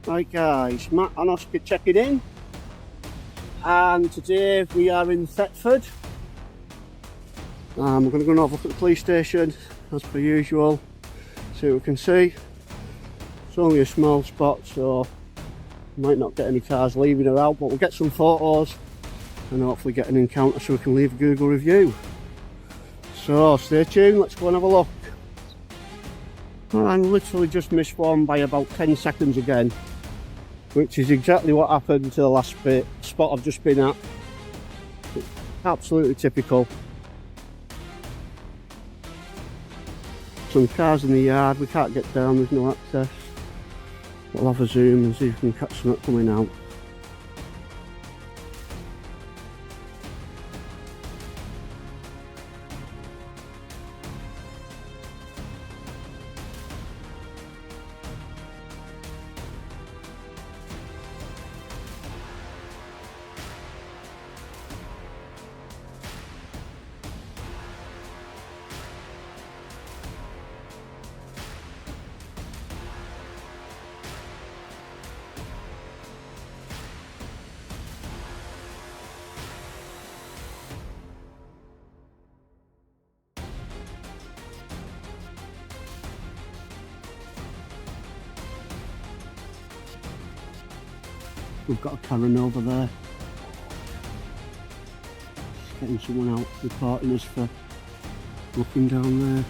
Right guys, Matt and Oscar checking in, and today we are in Thetford. We're going to go and have a look at the police station as per usual, see what we can see. It's only a small spot, so we might not get any cars leaving or out, but we'll get some photos and hopefully get an encounter so we can leave a Google review. So stay tuned, let's go and have a look. I literally just missed one by about 10 seconds again, which is exactly what happened to the last spot I've just been at. Absolutely typical. Some cars in the yard, we can't get down, there's no access. We'll have a zoom and see if we can catch something coming out. We've got a Karen over there. Just getting someone out reporting us for looking down there.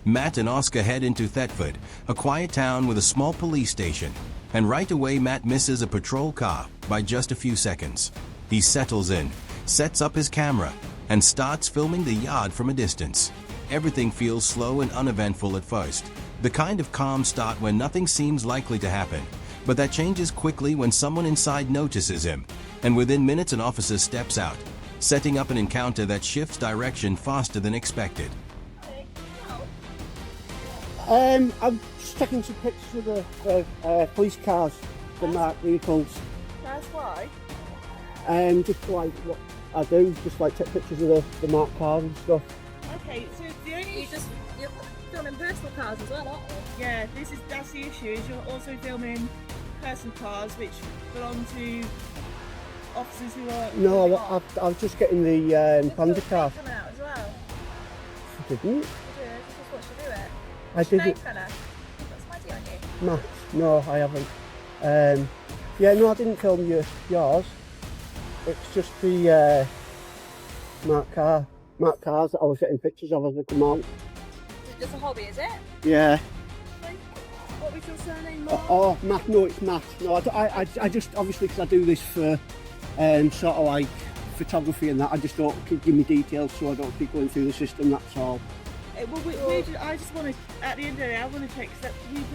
Matt and Oscar head into Thetford, a quiet town with a small police station. And right away Matt misses a patrol car by just a few seconds. He settles in, sets up his camera, and starts filming the yard from a distance. Everything feels slow and uneventful at first, the kind of calm start where nothing seems likely to happen. But that changes quickly when someone inside notices him, and within minutes an officer steps out, setting up an encounter that shifts direction faster than expected. I'm just taking some pictures of the police cars, the marked vehicles. That's why? Just like what I do, just like take pictures of the marked cars and stuff. Okay, so the only You're filming personal cars as well, aren't you? yeah, that's the issue, is you're also filming personal cars which belong to officers who are... No, I was just getting the Panda car. coming out as well. I didn't. You do, just watch you do it. I What's your name, didn't. fella? You've got some ID on you. Matt, no, I haven't. Yeah, no, I didn't film yours. It's just the marked cars that I was getting pictures of as they come out. It's just a hobby, is it? Yeah. What was your surname, Mark? Oh, Matt. No, it's Matt. No, I just obviously because I do this for sort of like photography and that. I just don't give me details so I don't keep going through the system. That's all. I just want to, at the end of the day, I want to check that we've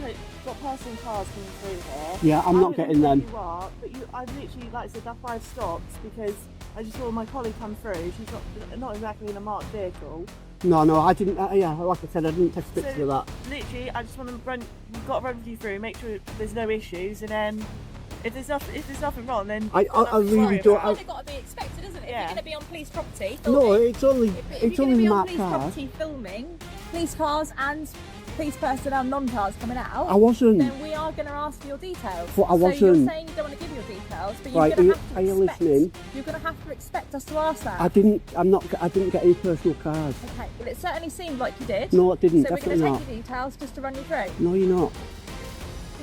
got passing cars coming through here. Yeah, I'm not getting them. You are, but I've literally, like I said, that's why I've stopped, because I just saw my colleague come through. She's not exactly in a marked vehicle. No, I didn't. Yeah, like I said, I didn't take a picture of that. Literally, I just want to run. We've got to run you through, make sure there's no issues, and then if there's nothing wrong, then I really don't. It's got to be expected, isn't it? Yeah. If you're going to be on police property, No, filming, it's only if you're the going to be on marked police cars. property filming police cars and police personnel, non-cars coming out, I wasn't. then we are going to ask for your details. But I So you're wasn't. saying you don't want to give your details, but you're Right, going to have to are you expect. listening? You're going to have to expect us to ask that. I didn't get any personal cars. Okay, well it certainly seemed like you did. No, it didn't. So we're Definitely going not. to take your details just to run you through. No, you're not.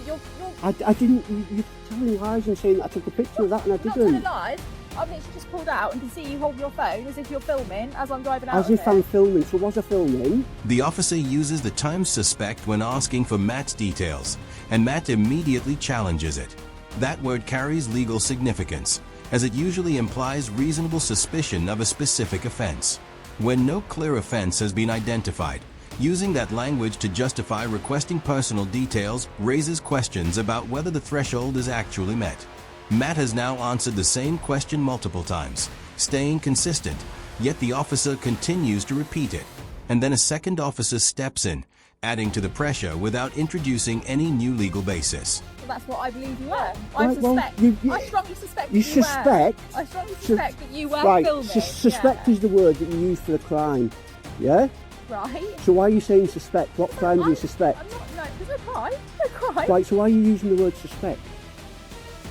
You're I didn't. You're telling lies and saying that I took a picture of that and I not telling didn't. lies. I've literally just pulled out and can see you holding your phone as if you're filming as I'm driving out As of if here. I'm filming. So was I filming? The officer uses the time suspect when asking for Matt's details, and Matt immediately challenges it. That word carries legal significance, as it usually implies reasonable suspicion of a specific offense. When no clear offense has been identified, using that language to justify requesting personal details raises questions about whether the threshold is actually met. Matt has now answered the same question multiple times, staying consistent, yet the officer continues to repeat it. And then a second officer steps in, adding to the pressure without introducing any new legal basis. Well, that's what I believe you were. Right, well, I strongly suspect you that you suspect. were. I strongly suspect that you were Right, filming. suspect is the word that you use for a crime. Yeah? Right. So why are you saying suspect? What crime do you suspect? I'm not, no, there's no crime. No crime. Right, so why are you using the word suspect?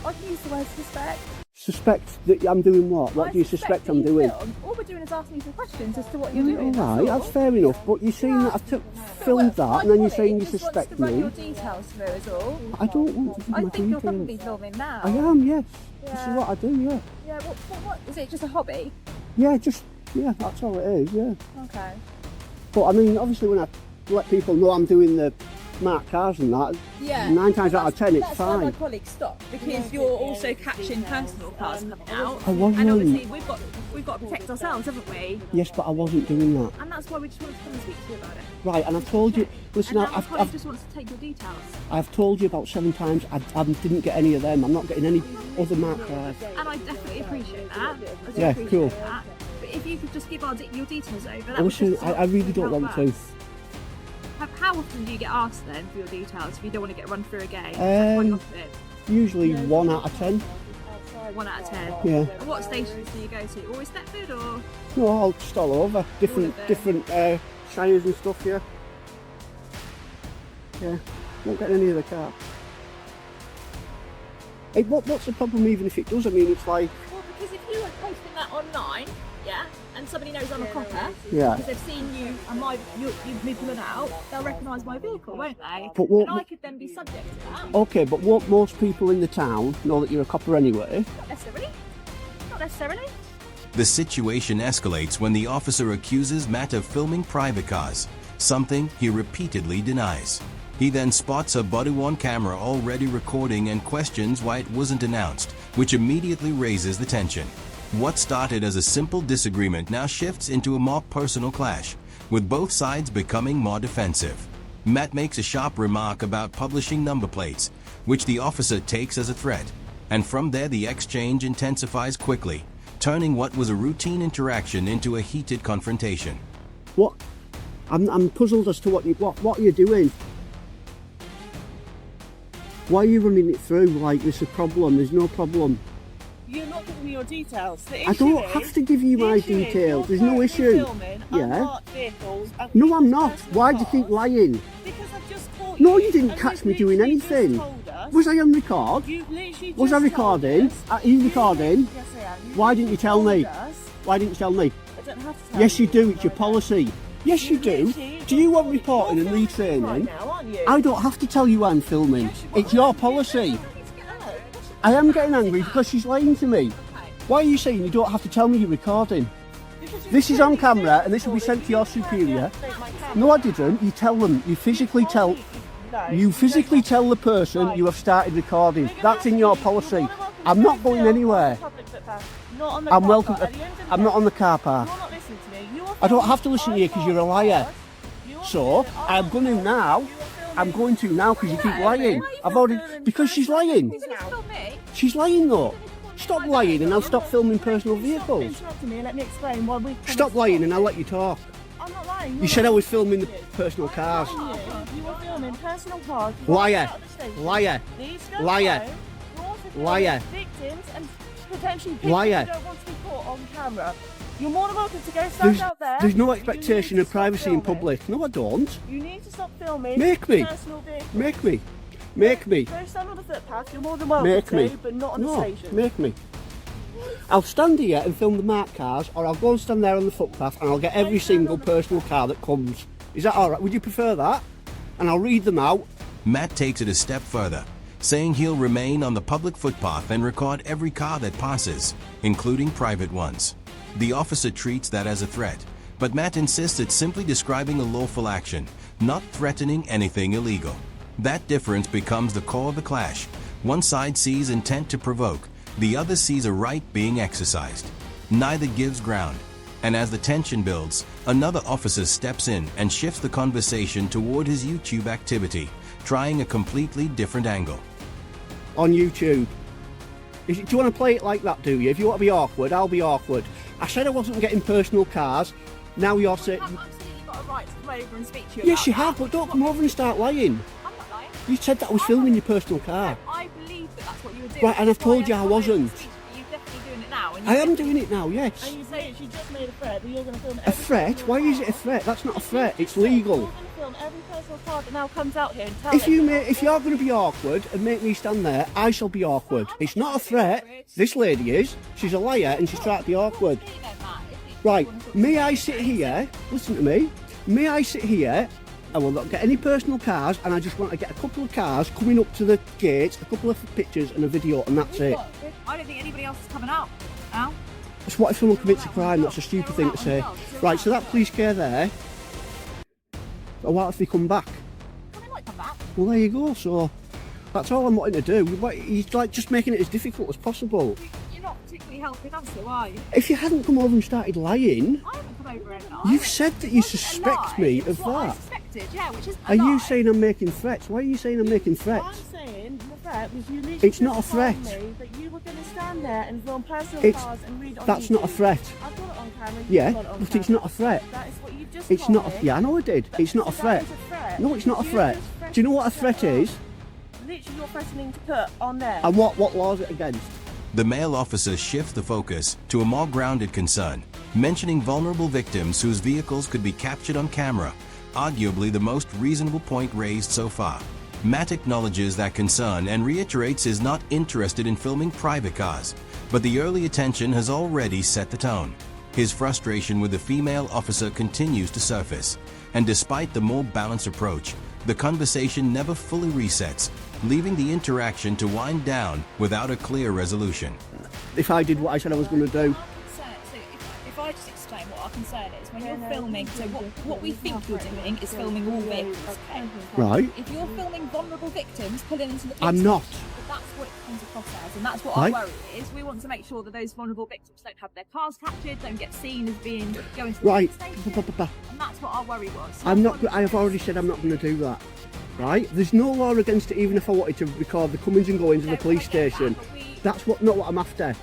I can use the word suspect. Suspect that I'm doing what? What do you suspect I'm doing? All we're doing is asking you some questions as to what you're doing. Alright, that's fair enough, but you're saying that I filmed that and then you're saying you suspect me. me. Wants to run your details through is all. I don't want to give I my think you're details. probably filming now. I am, yes. This is Yeah. what I do, yeah. Yeah, what? Is it just a hobby? Yeah, that's all it is, yeah. Okay. But I mean, obviously when I let people know I'm doing the marked cars and that, Yeah. 9 times out of 10 it's That's why my fine. colleague stopped, because you're also catching personal cars coming out. I wasn't. And obviously we've got to protect ourselves, haven't we? Yes, but I wasn't doing that. And that's why we just wanted to come and speak to you about it. Right, and I've told you, listen, And now my colleague I've just wants to take your details. told you about 7 times, I didn't get any of them. I'm not getting any other marked cars. And I definitely appreciate that. I do Yeah, appreciate cool. that. But if you could just give your details over, that Well, would listen, just I really don't help want to. us. How often do you get asked then for your details if you don't want to get run through again? Quite often. Usually 1 out of 10. 1 out of 10. Yeah. And what stations do you go to? Always Thetford or? No, I'll just all over. Different shires and stuff, yeah. Yeah, won't get any of the car. Hey, what's the problem even if it does? I mean, it's like... Well, because if you were posting that online, yeah, and somebody knows I'm a copper, Yeah. because they've seen you and you've me pulling out, they'll recognise my vehicle, won't they? But what- and I could then be subject to that. Okay, but what most people in the town know that you're a copper anyway. Not necessarily. Not necessarily. The situation escalates when the officer accuses Matt of filming private cars, something he repeatedly denies. He then spots a body-worn camera already recording and questions why it wasn't announced, which immediately raises the tension. What started as a simple disagreement now shifts into a more personal clash, with both sides becoming more defensive. Matt makes a sharp remark about publishing number plates, which the officer takes as a threat, and from there the exchange intensifies quickly, turning what was a routine interaction into a heated confrontation. What? I'm puzzled as to what are you doing? Why are you running it through like there's a problem? There's no problem. You're not giving me your details. I don't have to give you my details. There's no issue. Yeah. No, I'm not. Why do you keep lying? Because I've just caught No, you. you didn't and catch you've me doing literally just anything. told us- Was I on record? You literally Was I just recording? told us- Are you recording? Yes, I am. Why didn't you tell told me? us- Why didn't you tell me? I don't have to tell Yes, you do. right It's your now. policy. Yes, you do. literally Do you want you're reporting and filming retraining? right now, aren't you? I don't have to tell you I'm filming. It's your policy. I am getting angry because she's lying to me. Why are you saying you don't have to tell me you're recording? This is on camera and this will be sent to your superior. No, I didn't. You tell them. You physically tell the person you have started recording. That's in your policy. I'm not going anywhere. I'm welcome. I'm not on the car park. You're not listening to me. You are I don't filming have to listen to you because you're a liar. You are So filming I'm going to now. You are filming I'm going to now because you keep lying. Why are you I've already filming because she's lying. Who's going to film me? She's lying though. Stop lying and I'll stop filming personal vehicles. interrupting me and let me explain why we Stop lying and I'll let you talk. I'm not lying. You said I was filming the personal cars. You were filming personal cars. Liar. Out of the station. Liar. These go Liar. home. You're also filming Liar. Victims and potentially people Liar. who don't want to be caught on camera. You're more than welcome to go stand out there. There's no but you expectation need of to stop privacy in filming. public. No, I don't. You need to stop filming Make me. personal vehicles. Make me. Make me. Go stand on the footpath. You're more than welcome Make to, me. but not on the No, station. make me. I'll stand here and film the marked cars, or I'll go and stand there on the footpath and I'll get every single personal car that comes. Is that alright? Would you prefer that? And I'll read them out. Matt takes it a step further, saying he'll remain on the public footpath and record every car that passes, including private ones. The officer treats that as a threat, but Matt insists it's simply describing a lawful action, not threatening anything illegal. That difference becomes the core of the clash. One side sees intent to provoke, the other sees a right being exercised. Neither gives ground, and as the tension builds, another officer steps in and shifts the conversation toward his YouTube activity, trying a completely different angle. On YouTube. Do you want to play it like that, do you? If you want to be awkward, I'll be awkward. I said I wasn't getting personal cars. Now you're saying... I'm saying you've got a right to come over and speak to you. Yes, about you that. have, but don't come over and start lying. I'm not lying. You said that I was filming your personal car. I believe that that's what you were doing. Right, and I've That's why told you I come over and wasn't. speak to you. You're definitely doing it now. And I am doing it now, yes. And you say she just made a threat that you're going to film A threat? Why is it a threat? That's not a threat, it's legal. You're going to film every personal car that now comes out here and tell If you're going to be awkward and make me stand there, I shall be awkward. It's not a threat. This lady is. She's a liar and she's trying to be awkward. Right, may I sit here? Listen to me. May I sit here? I will not get any personal cars, and I just want to get a couple of cars coming up to the gate, a couple of pictures and a video, and that's it. I don't think anybody else is coming out now. That's what if someone commits a crime? That's a stupid thing to say. Right, so that police car there. But what if they come back? Well, they might come back. Well, there you go. So that's all I'm wanting to do. He's like just making it as difficult as possible. You're not particularly helping us, though, are you? If you hadn't come over and started lying, I haven't come over and lied. you've said that you It wasn't a suspect lie, me it's of what I that. suspected, yeah, which is a Are you lie. saying I'm making threats? Why are you saying I'm making What I'm threats? saying, the threat was you literally It's not a just told threat. me that you were going to stand there and film personal It's- cars and read it on That's not a YouTube. threat. I've got it on camera. You've Yeah, got it on but camera. it's not a threat. That is what you've just It's told not. me. Yeah, I know I did. It's not a So that threat. is a threat. No, it's not a You threat. just Do you know what a threatened threat to is? put- Literally, you're threatening to put on there. And what law is it against? The male officer shifts the focus to a more grounded concern, mentioning vulnerable victims whose vehicles could be captured on camera, arguably the most reasonable point raised so far. Matt acknowledges that concern and reiterates he's not interested in filming private cars, but the early attention has already set the tone. His frustration with the female officer continues to surface, and despite the more balanced approach, the conversation never fully resets, leaving the interaction to wind down without a clear resolution. If I did what I said I was going to do, Our concern, so if I just explain what our concern is, when you're filming, so what we think you're doing is filming all vehicles, okay? right? If you're filming vulnerable victims pulling into the I'm police not. station, that's what it comes across as, and that's what Right. our worry is. We want to make sure that those vulnerable victims don't have their cars captured, don't get seen as being going to the Right. police station, and that's what our worry was. So I'm that's not. why I have already said I'm not going to do that. Right? There's no law against it, even if I wanted to record the comings and goings of the police station. That's not what I'm after.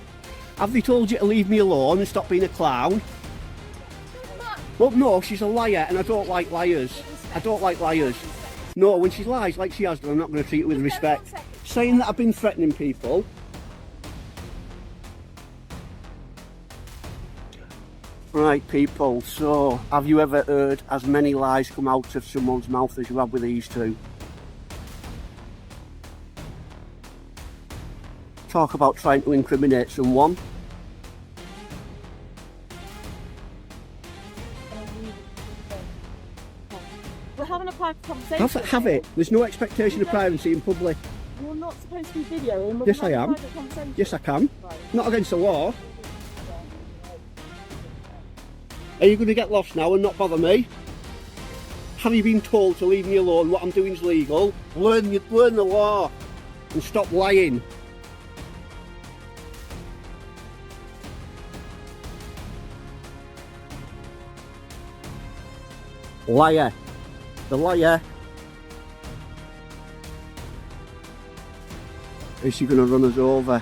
Have they told you to leave me alone and stop being a clown? Well, no, she's a liar, and I don't like liars. I don't like liars. No, when she lies like she has done, I'm not going to treat her with respect. Saying that I've been threatening people. Right, people, so have you ever heard as many lies come out of someone's mouth as you have with these two? Talk about trying to incriminate someone. We're having a private conversation. Have it. There's no expectation of privacy in public. You're not supposed to be videoing. We're Yes, I having a am. private conversation. Yes, I can. Right. Not against the law. Are you going to get lost now and not bother me? Have you been told to leave me alone? What I'm doing is legal. Learn the law and stop lying. Liar. The liar. Is she going to run us over?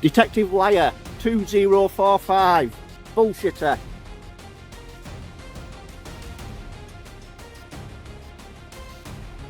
Detective Liar 2045. Bullshitter.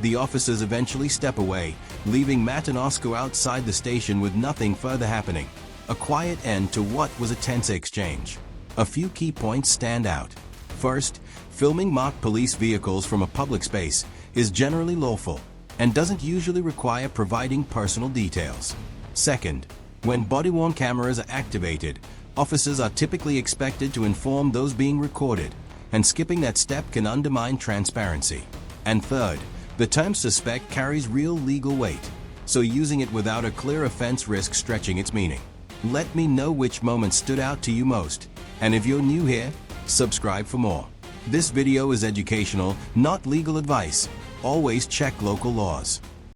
The officers eventually step away, leaving Matt and Oscar outside the station with nothing further happening. A quiet end to what was a tense exchange. A few key points stand out. First, filming marked police vehicles from a public space is generally lawful and doesn't usually require providing personal details. Second, when body-worn cameras are activated, officers are typically expected to inform those being recorded, and skipping that step can undermine transparency. And third, the term suspect carries real legal weight, so using it without a clear offense risks stretching its meaning. Let me know which moment stood out to you most, and if you're new here, subscribe for more. This video is educational, not legal advice. Always check local laws.